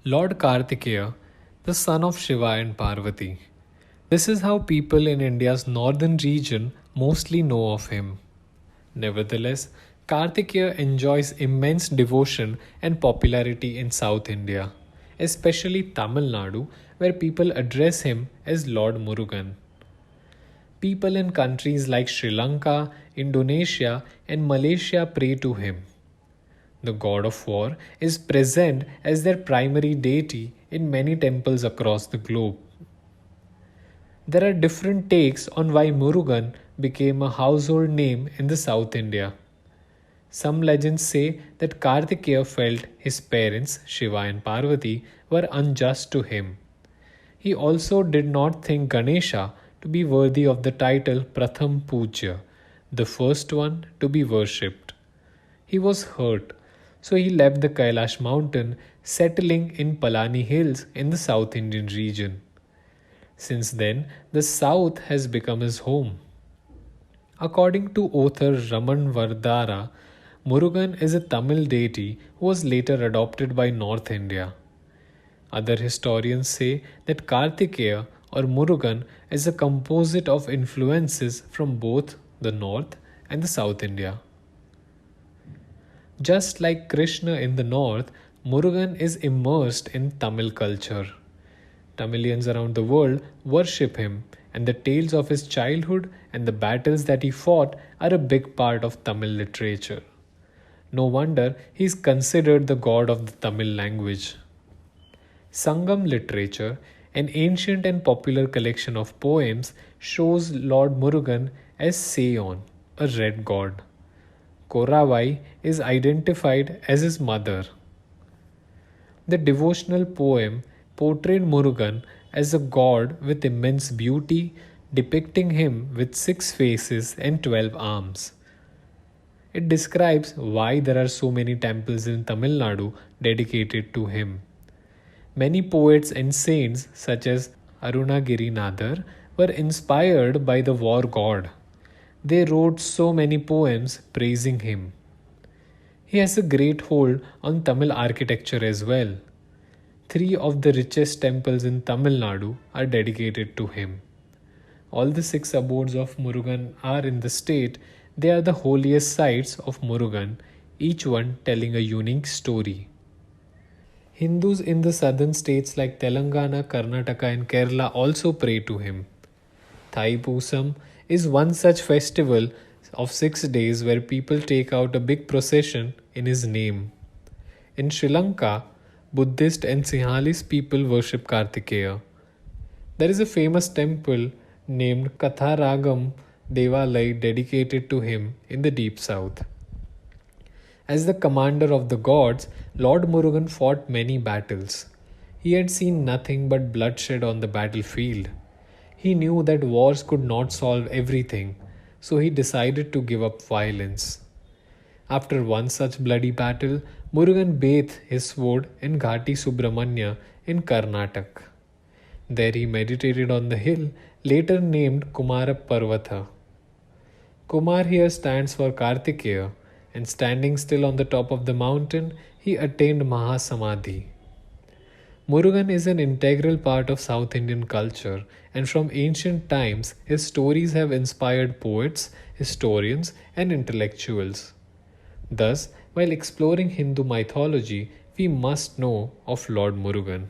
Lord Kartikeya, the son of Shiva and Parvati. This is how people in India's northern region mostly know of him. Nevertheless, Kartikeya enjoys immense devotion and popularity in South India, especially Tamil Nadu, where people address him as Lord Murugan. People in countries like Sri Lanka, Indonesia, and Malaysia pray to him. The god of war is present as their primary deity in many temples across the globe. There are different takes on why Murugan became a household name in the South India. Some legends say that Kartikeya felt his parents, Shiva and Parvati, were unjust to him. He also did not think Ganesha to be worthy of the title Pratham Pujya, the first one to be worshipped. He was hurt, so he left the Kailash mountain, settling in Palani Hills in the South Indian region. Since then, the South has become his home. According to author Raman Vardara, Murugan is a Tamil deity who was later adopted by North India. Other historians say that Kartikeya or Murugan is a composite of influences from both the North and the South India. Just like Krishna in the north, Murugan is immersed in Tamil culture. Tamilians around the world worship him, and the tales of his childhood and the battles that he fought are a big part of Tamil literature. No wonder he is considered the god of the Tamil language. Sangam literature, an ancient and popular collection of poems, shows Lord Murugan as Seyon, a red god. Koravai is identified as his mother. The devotional poem portrayed Murugan as a god with immense beauty, depicting him with 6 faces and 12 arms. It describes why there are so many temples in Tamil Nadu dedicated to him. Many poets and saints, such as Arunagiri Nadar, were inspired by the war god. They wrote so many poems praising him. He has a great hold on Tamil architecture as well. 3 of the richest temples in Tamil Nadu are dedicated to him. All the 6 abodes of Murugan are in the state. They are the holiest sites of Murugan, each one telling a unique story. Hindus in the southern states like Telangana, Karnataka, and Kerala also pray to him. Thaipusam is one such festival of 6 days where people take out a big procession in his name. In Sri Lanka, Buddhist and Sinhalese people worship Kartikeya. There is a famous temple named Katharagam Devalai dedicated to him in the deep south. As the commander of the gods, Lord Murugan fought many battles. He had seen nothing but bloodshed on the battlefield. He knew that wars could not solve everything, so he decided to give up violence. After one such bloody battle, Murugan bathed his sword in Ghati Subramanya in Karnataka. There he meditated on the hill later named Kumara Parvata. Kumar here stands for Kartikeya, and standing still on the top of the mountain, he attained Mahasamadhi. Murugan is an integral part of South Indian culture, and from ancient times, his stories have inspired poets, historians, and intellectuals. Thus, while exploring Hindu mythology, we must know of Lord Murugan.